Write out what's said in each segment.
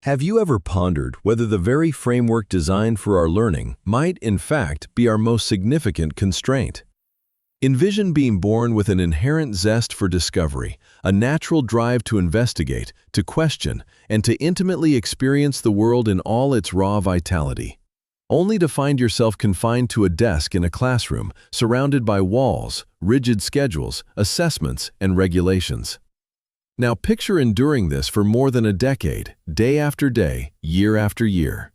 Have you ever pondered whether the very framework designed for our learning might, in fact, be our most significant constraint? Envision being born with an inherent zest for discovery, a natural drive to investigate, to question, and to intimately experience the world in all its raw vitality, only to find yourself confined to a desk in a classroom, surrounded by walls, rigid schedules, assessments, and regulations. Now picture enduring this for more than a decade, day after day, year after year.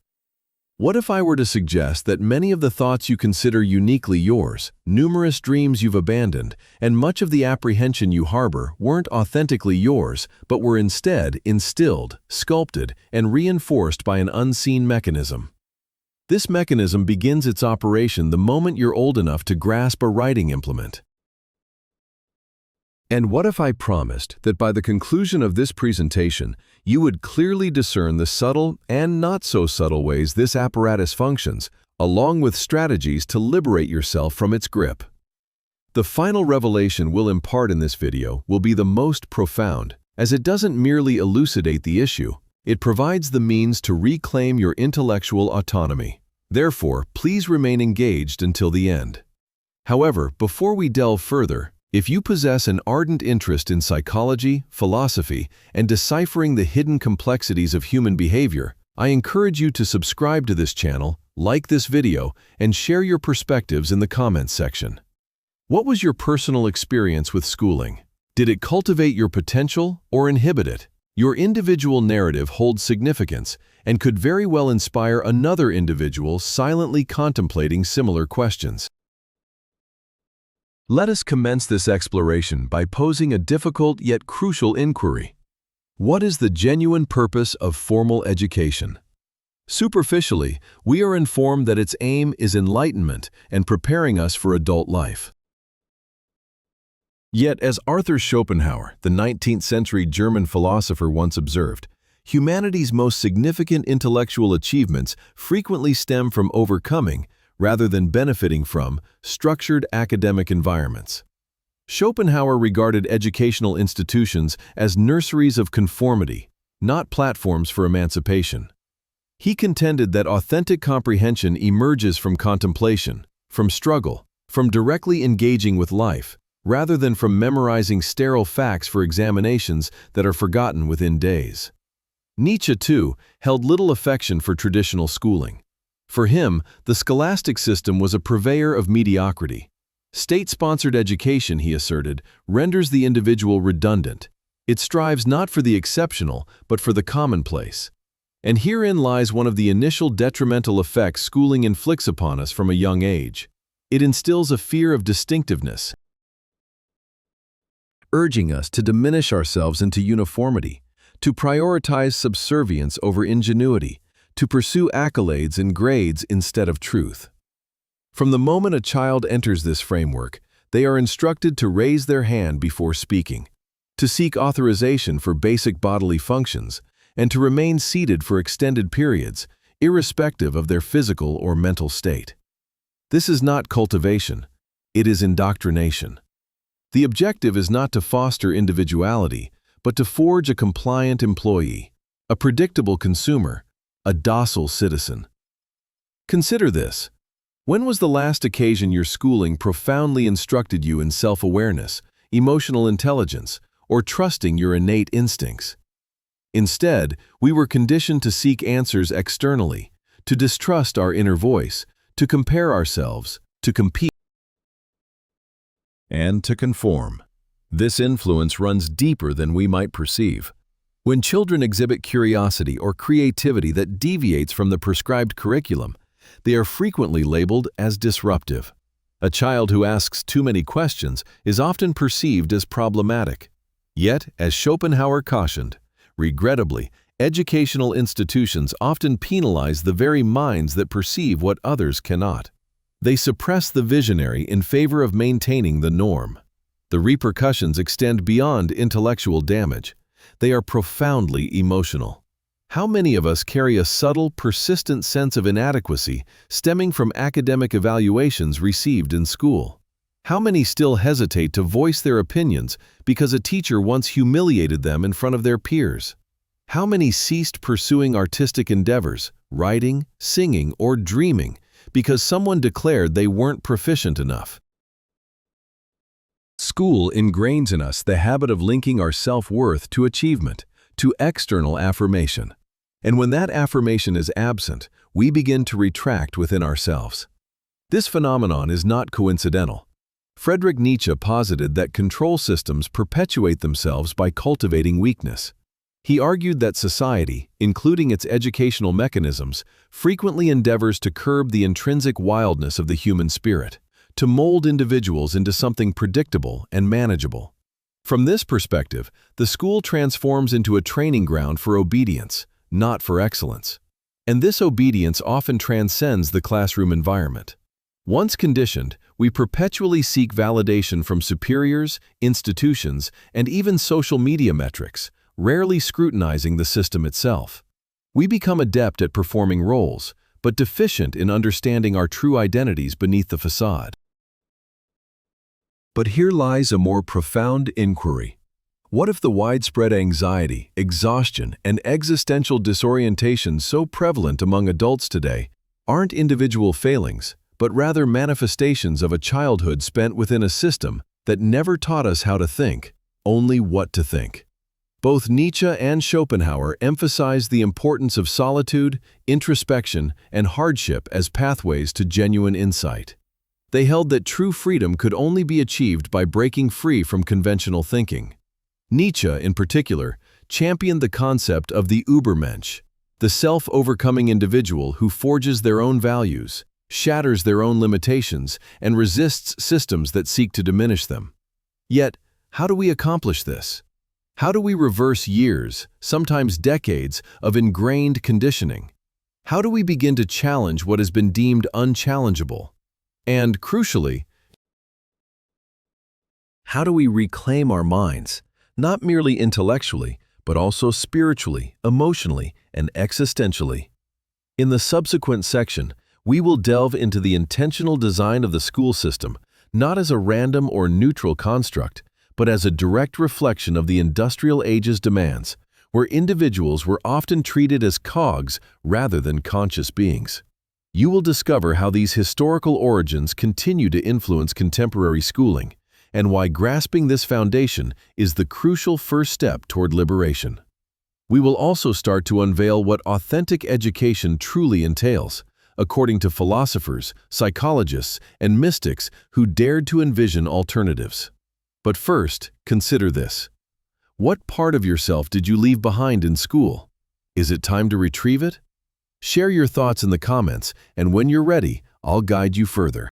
What if I were to suggest that many of the thoughts you consider uniquely yours, numerous dreams you've abandoned, and much of the apprehension you harbor weren't authentically yours, but were instead instilled, sculpted, and reinforced by an unseen mechanism? This mechanism begins its operation the moment you're old enough to grasp a writing implement. And what if I promised that by the conclusion of this presentation, you would clearly discern the subtle and not so subtle ways this apparatus functions, along with strategies to liberate yourself from its grip? The final revelation we'll impart in this video will be the most profound, as it doesn't merely elucidate the issue, it provides the means to reclaim your intellectual autonomy. Therefore, please remain engaged until the end. However, before we delve further, if you possess an ardent interest in psychology, philosophy, and deciphering the hidden complexities of human behavior, I encourage you to subscribe to this channel, like this video, and share your perspectives in the comments section. What was your personal experience with schooling? Did it cultivate your potential or inhibit it? Your individual narrative holds significance and could very well inspire another individual silently contemplating similar questions. Let us commence this exploration by posing a difficult yet crucial inquiry. What is the genuine purpose of formal education? Superficially, we are informed that its aim is enlightenment and preparing us for adult life. Yet, as Arthur Schopenhauer, the 19th century German philosopher, once observed, humanity's most significant intellectual achievements frequently stem from overcoming, rather than benefiting from, structured academic environments. Schopenhauer regarded educational institutions as nurseries of conformity, not platforms for emancipation. He contended that authentic comprehension emerges from contemplation, from struggle, from directly engaging with life, rather than from memorizing sterile facts for examinations that are forgotten within days. Nietzsche, too, held little affection for traditional schooling. For him, the scholastic system was a purveyor of mediocrity. State-sponsored education, he asserted, renders the individual redundant. It strives not for the exceptional, but for the commonplace. And herein lies one of the initial detrimental effects schooling inflicts upon us from a young age. It instills a fear of distinctiveness, urging us to diminish ourselves into uniformity, to prioritize subservience over ingenuity, to pursue accolades and grades instead of truth. From the moment a child enters this framework, they are instructed to raise their hand before speaking, to seek authorization for basic bodily functions, and to remain seated for extended periods, irrespective of their physical or mental state. This is not cultivation, it is indoctrination. The objective is not to foster individuality, but to forge a compliant employee, a predictable consumer, a docile citizen. Consider this. When was the last occasion your schooling profoundly instructed you in self-awareness, emotional intelligence, or trusting your innate instincts? Instead, we were conditioned to seek answers externally, to distrust our inner voice, to compare ourselves, to compete, and to conform. This influence runs deeper than we might perceive. When children exhibit curiosity or creativity that deviates from the prescribed curriculum, they are frequently labeled as disruptive. A child who asks too many questions is often perceived as problematic. Yet, as Schopenhauer cautioned, regrettably, educational institutions often penalize the very minds that perceive what others cannot. They suppress the visionary in favor of maintaining the norm. The repercussions extend beyond intellectual damage. They are profoundly emotional. How many of us carry a subtle, persistent sense of inadequacy stemming from academic evaluations received in school? How many still hesitate to voice their opinions because a teacher once humiliated them in front of their peers? How many ceased pursuing artistic endeavors, writing, singing, or dreaming, because someone declared they weren't proficient enough? School ingrains in us the habit of linking our self-worth to achievement, to external affirmation. And when that affirmation is absent, we begin to retract within ourselves. This phenomenon is not coincidental. Friedrich Nietzsche posited that control systems perpetuate themselves by cultivating weakness. He argued that society, including its educational mechanisms, frequently endeavors to curb the intrinsic wildness of the human spirit, to mold individuals into something predictable and manageable. From this perspective, the school transforms into a training ground for obedience, not for excellence. And this obedience often transcends the classroom environment. Once conditioned, we perpetually seek validation from superiors, institutions, and even social media metrics, rarely scrutinizing the system itself. We become adept at performing roles, but deficient in understanding our true identities beneath the facade. But here lies a more profound inquiry. What if the widespread anxiety, exhaustion, and existential disorientation so prevalent among adults today aren't individual failings, but rather manifestations of a childhood spent within a system that never taught us how to think, only what to think? Both Nietzsche and Schopenhauer emphasized the importance of solitude, introspection, and hardship as pathways to genuine insight. They held that true freedom could only be achieved by breaking free from conventional thinking. Nietzsche, in particular, championed the concept of the Übermensch, the self-overcoming individual who forges their own values, shatters their own limitations, and resists systems that seek to diminish them. Yet, how do we accomplish this? How do we reverse years, sometimes decades, of ingrained conditioning? How do we begin to challenge what has been deemed unchallengeable? And, crucially, how do we reclaim our minds, not merely intellectually, but also spiritually, emotionally, and existentially? In the subsequent section, we will delve into the intentional design of the school system, not as a random or neutral construct, but as a direct reflection of the industrial age's demands, where individuals were often treated as cogs rather than conscious beings. You will discover how these historical origins continue to influence contemporary schooling, and why grasping this foundation is the crucial first step toward liberation. We will also start to unveil what authentic education truly entails, according to philosophers, psychologists, and mystics who dared to envision alternatives. But first, consider this. What part of yourself did you leave behind in school? Is it time to retrieve it? Share your thoughts in the comments, and when you're ready, I'll guide you further.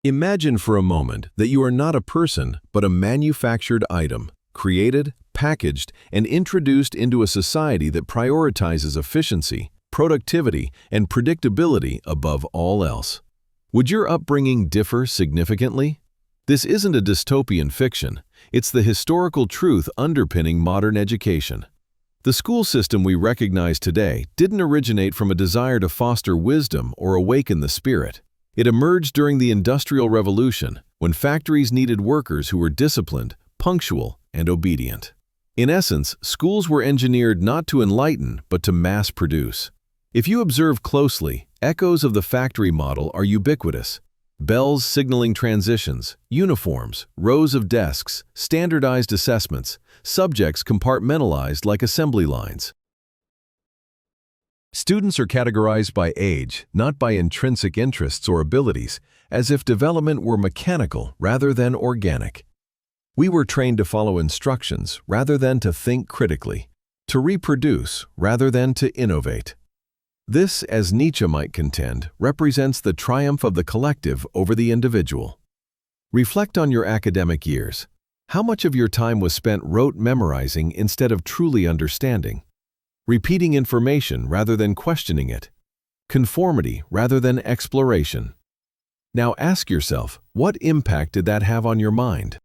Imagine for a moment that you are not a person, but a manufactured item, created, packaged, and introduced into a society that prioritizes efficiency, productivity, and predictability above all else. Would your upbringing differ significantly? This isn't a dystopian fiction. It's the historical truth underpinning modern education. The school system we recognize today didn't originate from a desire to foster wisdom or awaken the spirit. It emerged during the Industrial Revolution, when factories needed workers who were disciplined, punctual, and obedient. In essence, schools were engineered not to enlighten, but to mass produce. If you observe closely, echoes of the factory model are ubiquitous. Bells signaling transitions, uniforms, rows of desks, standardized assessments, subjects compartmentalized like assembly lines. Students are categorized by age, not by intrinsic interests or abilities, as if development were mechanical rather than organic. We were trained to follow instructions rather than to think critically, to reproduce rather than to innovate. This, as Nietzsche might contend, represents the triumph of the collective over the individual. Reflect on your academic years. How much of your time was spent rote memorizing instead of truly understanding? Repeating information rather than questioning it? Conformity rather than exploration? Now ask yourself, what impact did that have on your mind?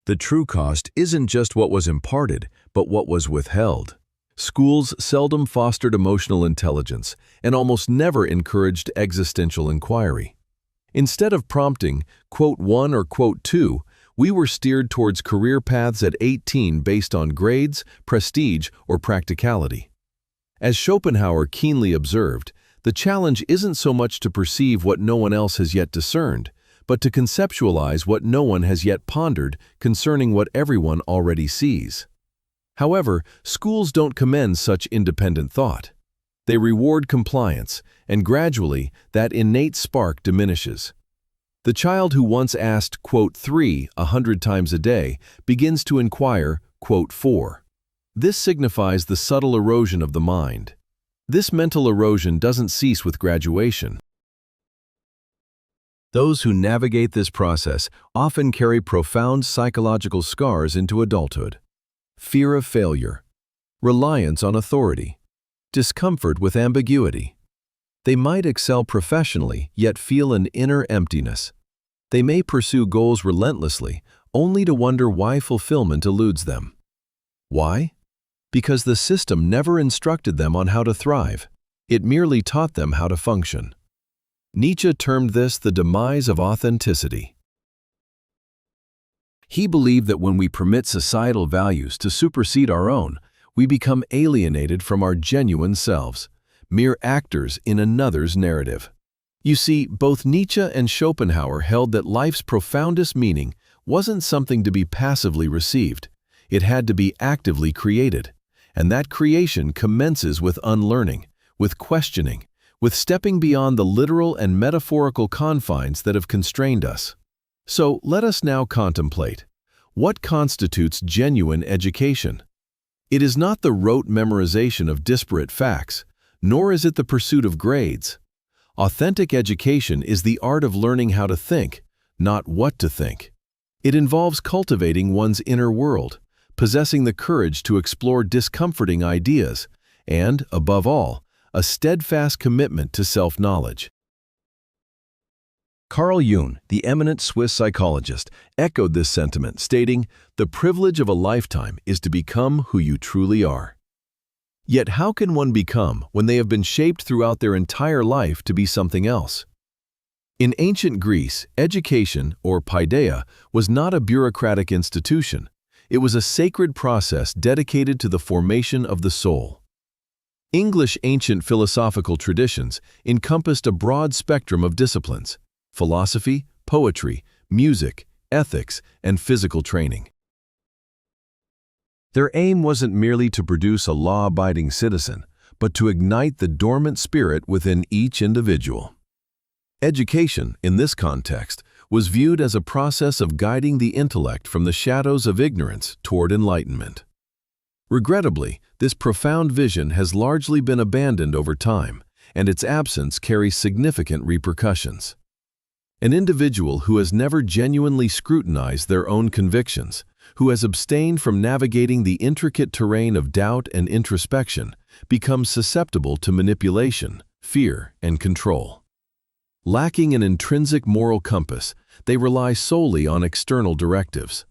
The true cost isn't just what was imparted, but what was withheld. Schools seldom fostered emotional intelligence and almost never encouraged existential inquiry. Instead of prompting, quote 1 or quote 2, We were steered towards career paths at 18 based on grades, prestige, or practicality. As Schopenhauer keenly observed, the challenge isn't so much to perceive what no one else has yet discerned, but to conceptualize what no one has yet pondered concerning what everyone already sees. However, schools don't commend such independent thought. They reward compliance, and gradually, that innate spark diminishes. The child who once asked, quote, 3 100 times a day begins to inquire, quote, 4. This signifies the subtle erosion of the mind. This mental erosion doesn't cease with graduation. Those who navigate this process often carry profound psychological scars into adulthood. Fear of failure, reliance on authority, discomfort with ambiguity. They might excel professionally, yet feel an inner emptiness. They may pursue goals relentlessly, only to wonder why fulfillment eludes them. Why? Because the system never instructed them on how to thrive. It merely taught them how to function. Nietzsche termed this the demise of authenticity. He believed that when we permit societal values to supersede our own, we become alienated from our genuine selves, mere actors in another's narrative. You see, both Nietzsche and Schopenhauer held that life's profoundest meaning wasn't something to be passively received. It had to be actively created. And that creation commences with unlearning, with questioning, with stepping beyond the literal and metaphorical confines that have constrained us. So let us now contemplate. What constitutes genuine education? It is not the rote memorization of disparate facts, nor is it the pursuit of grades. Authentic education is the art of learning how to think, not what to think. It involves cultivating one's inner world, possessing the courage to explore discomforting ideas, and, above all, a steadfast commitment to self-knowledge. Carl Jung, the eminent Swiss psychologist, echoed this sentiment, stating, "The privilege of a lifetime is to become who you truly are." Yet how can one become when they have been shaped throughout their entire life to be something else? In ancient Greece, education, or paideia, was not a bureaucratic institution. It was a sacred process dedicated to the formation of the soul. English ancient philosophical traditions encompassed a broad spectrum of disciplines: philosophy, poetry, music, ethics, and physical training. Their aim wasn't merely to produce a law-abiding citizen, but to ignite the dormant spirit within each individual. Education, in this context, was viewed as a process of guiding the intellect from the shadows of ignorance toward enlightenment. Regrettably, this profound vision has largely been abandoned over time, and its absence carries significant repercussions. An individual who has never genuinely scrutinized their own convictions, who has abstained from navigating the intricate terrain of doubt and introspection, becomes susceptible to manipulation, fear, and control. Lacking an intrinsic moral compass, they rely solely on external directives.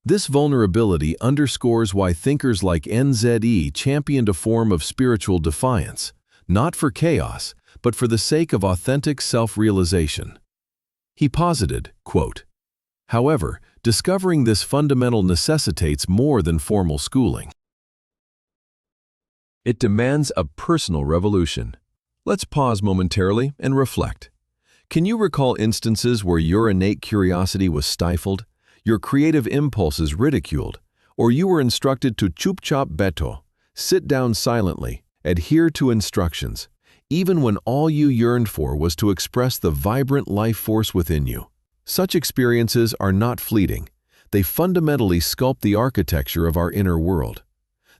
This vulnerability underscores why thinkers like NZE championed a form of spiritual defiance, not for chaos, but for the sake of authentic self-realization. He posited, quote, "However, discovering this fundamental necessitates more than formal schooling. It demands a personal revolution." Let's pause momentarily and reflect. Can you recall instances where your innate curiosity was stifled, your creative impulses ridiculed, or you were instructed to chup-chop beto, sit down silently, adhere to instructions, even when all you yearned for was to express the vibrant life force within you? Such experiences are not fleeting. They fundamentally sculpt the architecture of our inner world.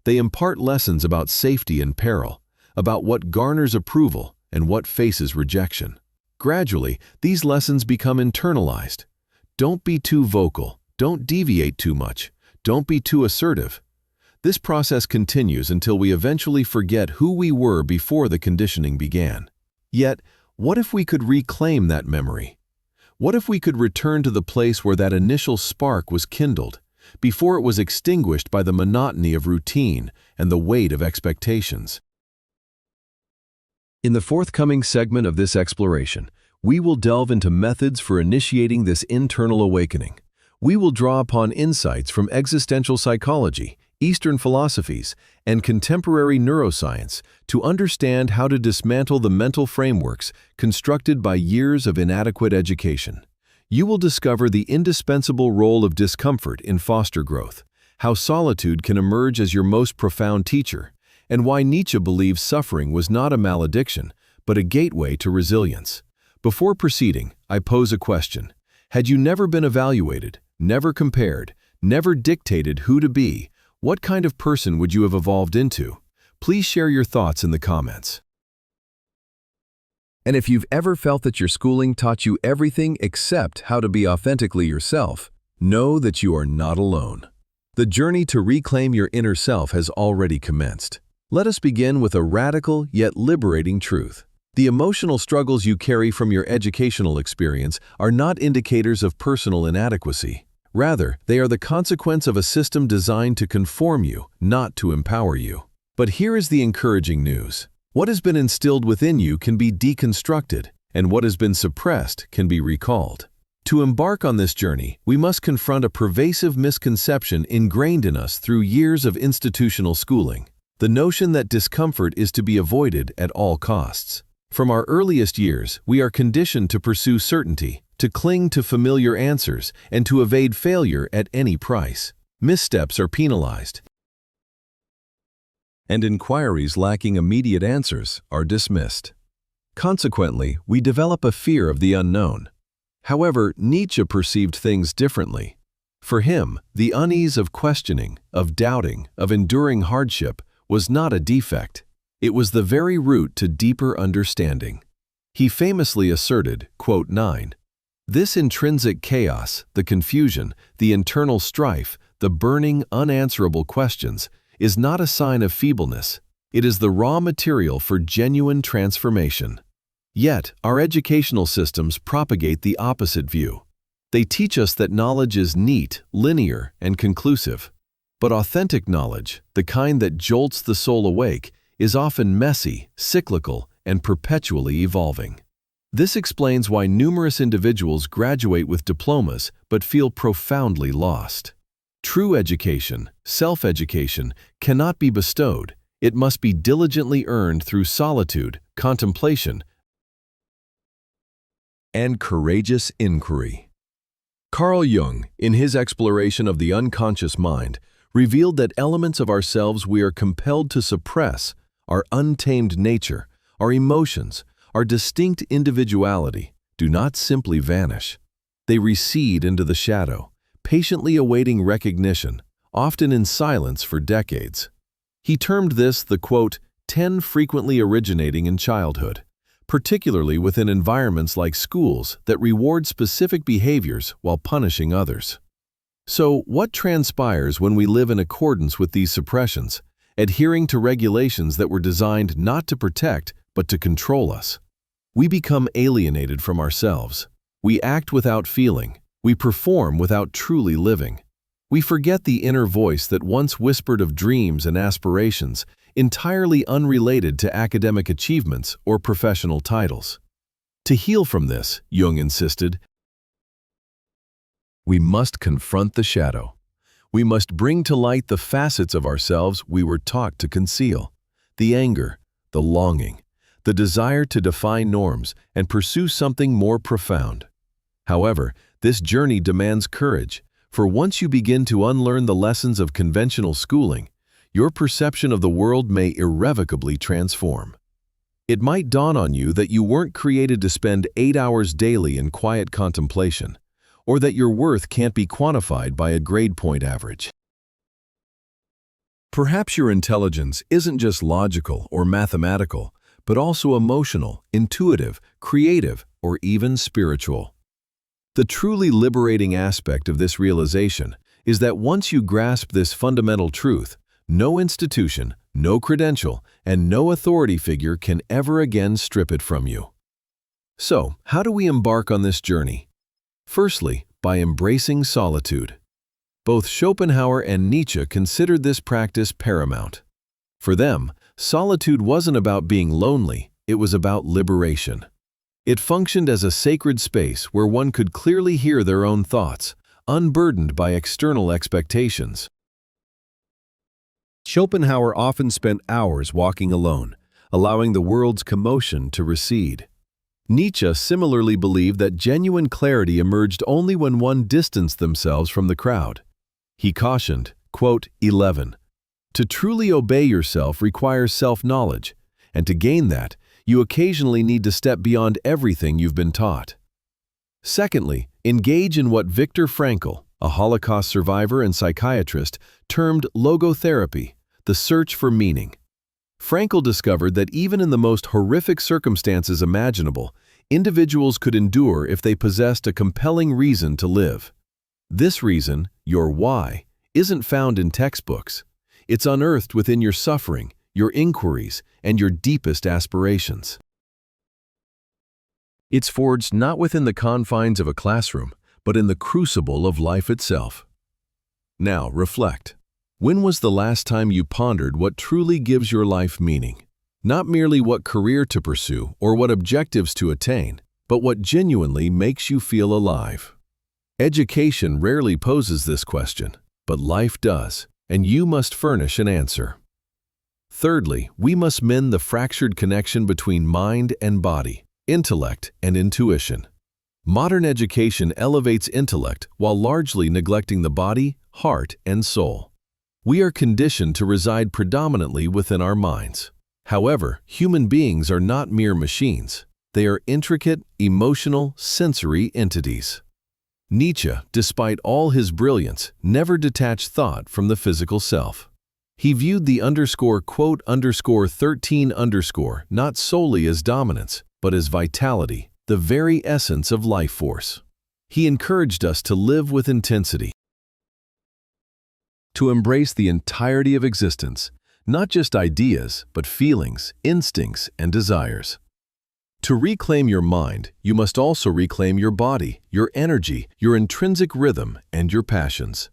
They impart lessons about safety and peril, about what garners approval and what faces rejection. Gradually, these lessons become internalized. Don't be too vocal, don't deviate too much, don't be too assertive. This process continues until we eventually forget who we were before the conditioning began. Yet, what if we could reclaim that memory? What if we could return to the place where that initial spark was kindled, before it was extinguished by the monotony of routine and the weight of expectations? In the forthcoming segment of this exploration, we will delve into methods for initiating this internal awakening. we will draw upon insights from existential psychology, Eastern philosophies, and contemporary neuroscience to understand how to dismantle the mental frameworks constructed by years of inadequate education. You will discover the indispensable role of discomfort in foster growth, how solitude can emerge as your most profound teacher, and why Nietzsche believes suffering was not a malediction, but a gateway to resilience. Before proceeding, I pose a question. Had you never been evaluated, never compared, never dictated who to be, what kind of person would you have evolved into? Please share your thoughts in the comments. And if you've ever felt that your schooling taught you everything except how to be authentically yourself, know that you are not alone. The journey to reclaim your inner self has already commenced. Let us begin with a radical yet liberating truth. The emotional struggles you carry from your educational experience are not indicators of personal inadequacy. Rather, they are the consequence of a system designed to conform you, not to empower you. But here is the encouraging news. What has been instilled within you can be deconstructed, and what has been suppressed can be recalled. To embark on this journey, we must confront a pervasive misconception ingrained in us through years of institutional schooling: the notion that discomfort is to be avoided at all costs. From our earliest years, we are conditioned to pursue certainty, to cling to familiar answers, and to evade failure at any price. Missteps are penalized, and inquiries lacking immediate answers are dismissed. Consequently, we develop a fear of the unknown. However, Nietzsche perceived things differently. For him, the unease of questioning, of doubting, of enduring hardship was not a defect. It was the very root to deeper understanding. He famously asserted, quote 9, "This intrinsic chaos, the confusion, the internal strife, the burning, unanswerable questions, is not a sign of feebleness. It is the raw material for genuine transformation." Yet, our educational systems propagate the opposite view. They teach us that knowledge is neat, linear, and conclusive. But authentic knowledge, the kind that jolts the soul awake, is often messy, cyclical, and perpetually evolving. This explains why numerous individuals graduate with diplomas but feel profoundly lost. True education, self-education, cannot be bestowed. It must be diligently earned through solitude, contemplation, and courageous inquiry. Carl Jung, in his exploration of the unconscious mind, revealed that elements of ourselves we are compelled to suppress, our untamed nature, our emotions, our distinct individuality, do not simply vanish. They recede into the shadow, patiently awaiting recognition, often in silence for decades. He termed this the, quote, 10 frequently originating in childhood, particularly within environments like schools that reward specific behaviors while punishing others. So, what transpires when we live in accordance with these suppressions, adhering to regulations that were designed not to protect but to control us? We become alienated from ourselves. We act without feeling. We perform without truly living. We forget the inner voice that once whispered of dreams and aspirations, entirely unrelated to academic achievements or professional titles. To heal from this, Jung insisted, we must confront the shadow. We must bring to light the facets of ourselves we were taught to conceal: the anger, the longing, the desire to defy norms and pursue something more profound. However, this journey demands courage, for once you begin to unlearn the lessons of conventional schooling, your perception of the world may irrevocably transform. It might dawn on you that you weren't created to spend 8 hours daily in quiet contemplation, or that your worth can't be quantified by a grade point average. Perhaps your intelligence isn't just logical or mathematical, but also emotional, intuitive, creative, or even spiritual. The truly liberating aspect of this realization is that once you grasp this fundamental truth, no institution, no credential, and no authority figure can ever again strip it from you. So, how do we embark on this journey? Firstly, by embracing solitude. Both Schopenhauer and Nietzsche considered this practice paramount. For them, solitude wasn't about being lonely, it was about liberation. It functioned as a sacred space where one could clearly hear their own thoughts, unburdened by external expectations. Schopenhauer often spent hours walking alone, allowing the world's commotion to recede. Nietzsche similarly believed that genuine clarity emerged only when one distanced themselves from the crowd. He cautioned, quote, 11, "To truly obey yourself requires self-knowledge, and to gain that, you occasionally need to step beyond everything you've been taught." Secondly, engage in what Viktor Frankl, a Holocaust survivor and psychiatrist, termed logotherapy, the search for meaning. Frankl discovered that even in the most horrific circumstances imaginable, individuals could endure if they possessed a compelling reason to live. This reason, your why, isn't found in textbooks. It's unearthed within your suffering, your inquiries, and your deepest aspirations. It's forged not within the confines of a classroom, but in the crucible of life itself. Now, reflect. When was the last time you pondered what truly gives your life meaning? Not merely what career to pursue or what objectives to attain, but what genuinely makes you feel alive. Education rarely poses this question, but life does, and you must furnish an answer. Thirdly, we must mend the fractured connection between mind and body, intellect and intuition. Modern education elevates intellect while largely neglecting the body, heart, and soul. We are conditioned to reside predominantly within our minds. However, human beings are not mere machines. They are intricate, emotional, sensory entities. Nietzsche, despite all his brilliance, never detached thought from the physical self. He viewed the quote 13 not solely as dominance, but as vitality, the very essence of life force. He encouraged us to live with intensity, to embrace the entirety of existence, not just ideas, but feelings, instincts, and desires. To reclaim your mind, you must also reclaim your body, your energy, your intrinsic rhythm, and your passions.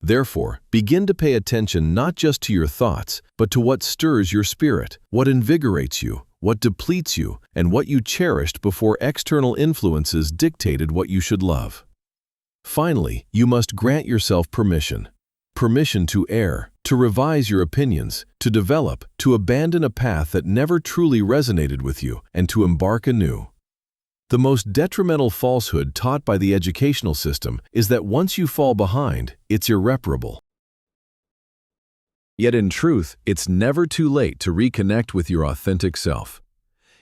Therefore, begin to pay attention not just to your thoughts, but to what stirs your spirit, what invigorates you, what depletes you, and what you cherished before external influences dictated what you should love. Finally, you must grant yourself permission. Permission to err, to revise your opinions, to develop, to abandon a path that never truly resonated with you, and to embark anew. The most detrimental falsehood taught by the educational system is that once you fall behind, it's irreparable. Yet in truth, it's never too late to reconnect with your authentic self.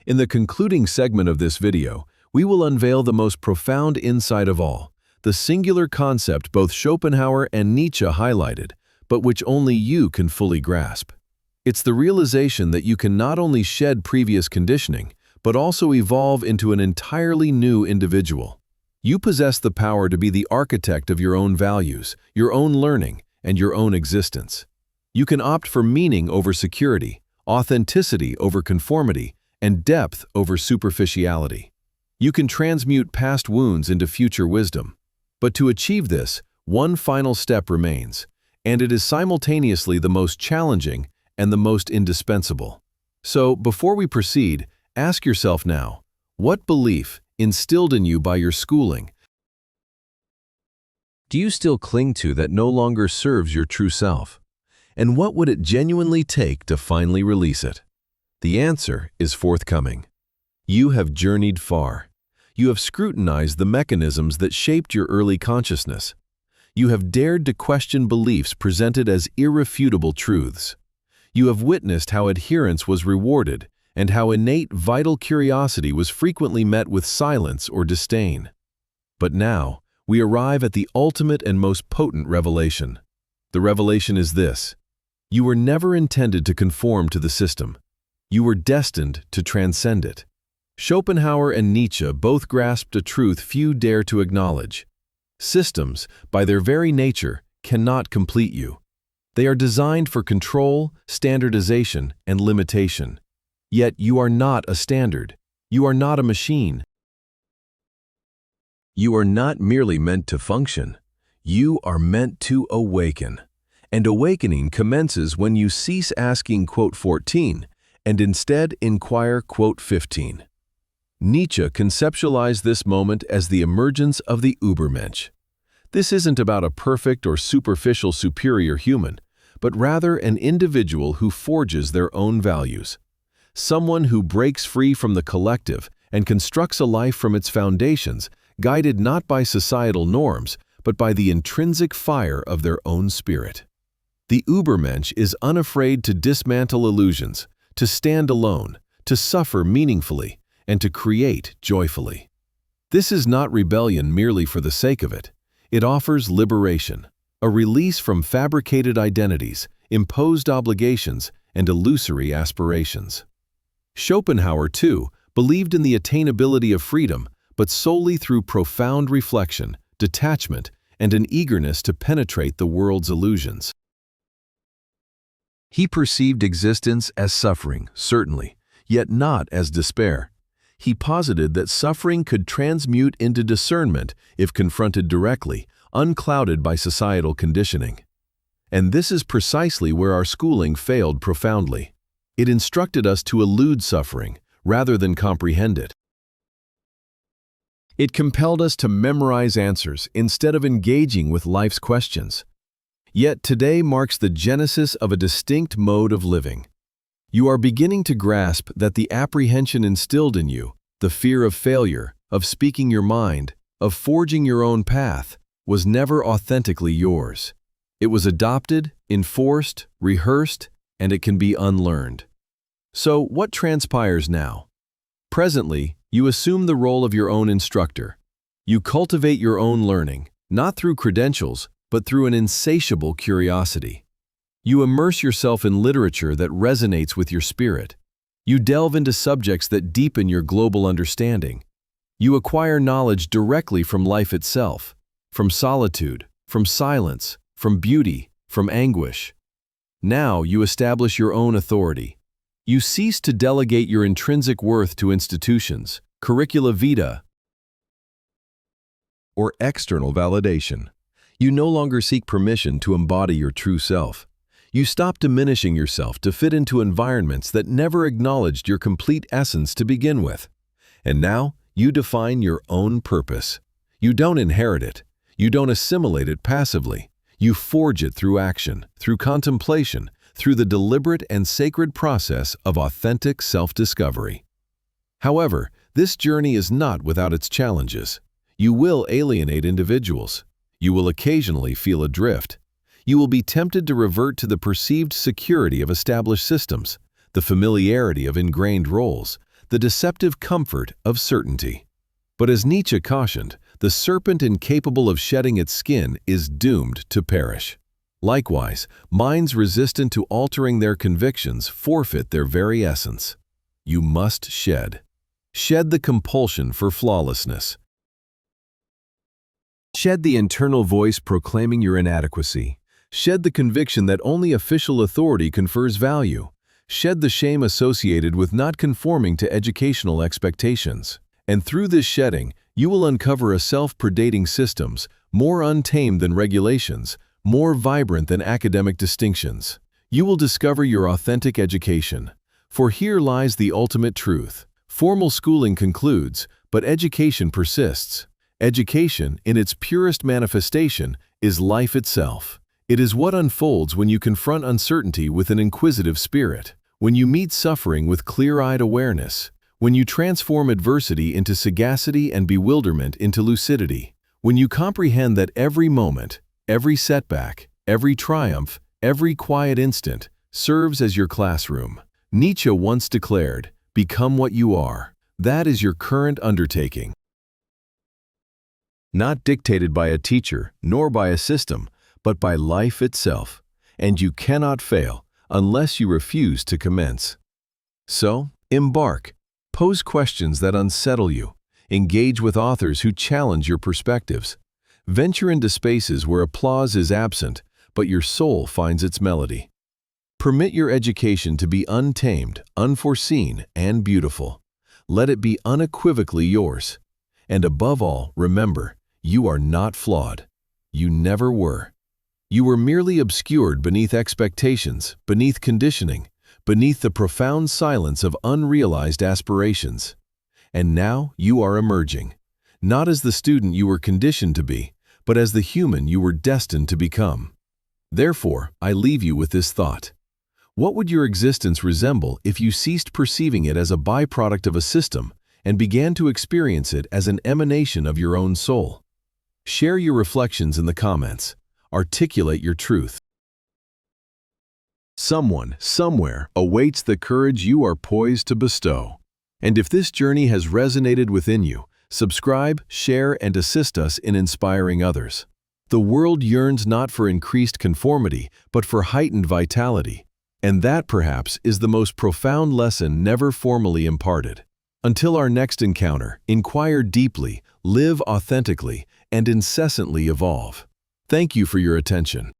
In the concluding segment of this video, we will unveil the most profound insight of all, the singular concept both Schopenhauer and Nietzsche highlighted, but which only you can fully grasp. It's the realization that you can not only shed previous conditioning, but also evolve into an entirely new individual. You possess the power to be the architect of your own values, your own learning, and your own existence. You can opt for meaning over security, authenticity over conformity, and depth over superficiality. You can transmute past wounds into future wisdom. But to achieve this, one final step remains, and it is simultaneously the most challenging and the most indispensable. So, before we proceed, ask yourself now, what belief, instilled in you by your schooling, do you still cling to that no longer serves your true self? And what would it genuinely take to finally release it? The answer is forthcoming. You have journeyed far. You have scrutinized the mechanisms that shaped your early consciousness. You have dared to question beliefs presented as irrefutable truths. You have witnessed how adherence was rewarded and how innate vital curiosity was frequently met with silence or disdain. But now, we arrive at the ultimate and most potent revelation. The revelation is this: you were never intended to conform to the system. You were destined to transcend it. Schopenhauer and Nietzsche both grasped a truth few dare to acknowledge. Systems, by their very nature, cannot complete you. They are designed for control, standardization, and limitation. Yet you are not a standard. You are not a machine. You are not merely meant to function. You are meant to awaken. And awakening commences when you cease asking, quote 14, and instead inquire, quote 15. Nietzsche conceptualized this moment as the emergence of the Übermensch. This isn't about a perfect or superficial superior human, but rather an individual who forges their own values. Someone who breaks free from the collective and constructs a life from its foundations, guided not by societal norms, but by the intrinsic fire of their own spirit. The Übermensch is unafraid to dismantle illusions, to stand alone, to suffer meaningfully, and to create joyfully. This is not rebellion merely for the sake of it. It offers liberation, a release from fabricated identities, imposed obligations, and illusory aspirations. Schopenhauer, too, believed in the attainability of freedom, but solely through profound reflection, detachment, and an eagerness to penetrate the world's illusions. He perceived existence as suffering, certainly, yet not as despair. He posited that suffering could transmute into discernment if confronted directly, unclouded by societal conditioning. And this is precisely where our schooling failed profoundly. It instructed us to elude suffering, rather than comprehend it. It compelled us to memorize answers instead of engaging with life's questions. Yet today marks the genesis of a distinct mode of living. You are beginning to grasp that the apprehension instilled in you, the fear of failure, of speaking your mind, of forging your own path, was never authentically yours. It was adopted, enforced, rehearsed, and it can be unlearned. So, what transpires now? Presently, you assume the role of your own instructor. You cultivate your own learning, not through credentials, but through an insatiable curiosity. You immerse yourself in literature that resonates with your spirit. You delve into subjects that deepen your global understanding. You acquire knowledge directly from life itself, from solitude, from silence, from beauty, from anguish. Now you establish your own authority. You cease to delegate your intrinsic worth to institutions, curricula vitae, or external validation. You no longer seek permission to embody your true self. You stop diminishing yourself to fit into environments that never acknowledged your complete essence to begin with. And now, you define your own purpose. You don't inherit it. You don't assimilate it passively. You forge it through action, through contemplation, through the deliberate and sacred process of authentic self-discovery. However, this journey is not without its challenges. You will alienate individuals. You will occasionally feel adrift. You will be tempted to revert to the perceived security of established systems, the familiarity of ingrained roles, the deceptive comfort of certainty. But as Nietzsche cautioned, the serpent incapable of shedding its skin is doomed to perish. Likewise, minds resistant to altering their convictions forfeit their very essence. You must shed. Shed the compulsion for flawlessness. Shed the internal voice proclaiming your inadequacy. Shed the conviction that only official authority confers value. Shed the shame associated with not conforming to educational expectations. And through this shedding, you will uncover a self-predating systems, more untamed than regulations, more vibrant than academic distinctions. You will discover your authentic education. For here lies the ultimate truth. Formal schooling concludes, but education persists. Education, in its purest manifestation, is life itself. It is what unfolds when you confront uncertainty with an inquisitive spirit, when you meet suffering with clear-eyed awareness, when you transform adversity into sagacity and bewilderment into lucidity, when you comprehend that every moment, every setback, every triumph, every quiet instant serves as your classroom. Nietzsche once declared, "Become what you are." That is your current undertaking. Not dictated by a teacher, nor by a system, but by life itself. And you cannot fail unless you refuse to commence. So, embark. Pose questions that unsettle you. Engage with authors who challenge your perspectives. Venture into spaces where applause is absent, but your soul finds its melody. Permit your education to be untamed, unforeseen, and beautiful. Let it be unequivocally yours. And above all, remember, you are not flawed. You never were. You were merely obscured beneath expectations, beneath conditioning, beneath the profound silence of unrealized aspirations. And now you are emerging, not as the student you were conditioned to be, but as the human you were destined to become. Therefore, I leave you with this thought. What would your existence resemble if you ceased perceiving it as a byproduct of a system and began to experience it as an emanation of your own soul? Share your reflections in the comments. Articulate your truth. Someone, somewhere, awaits the courage you are poised to bestow. And if this journey has resonated within you, subscribe, share, and assist us in inspiring others. The world yearns not for increased conformity, but for heightened vitality. And that, perhaps, is the most profound lesson never formally imparted. Until our next encounter, inquire deeply, live authentically, and incessantly evolve. Thank you for your attention.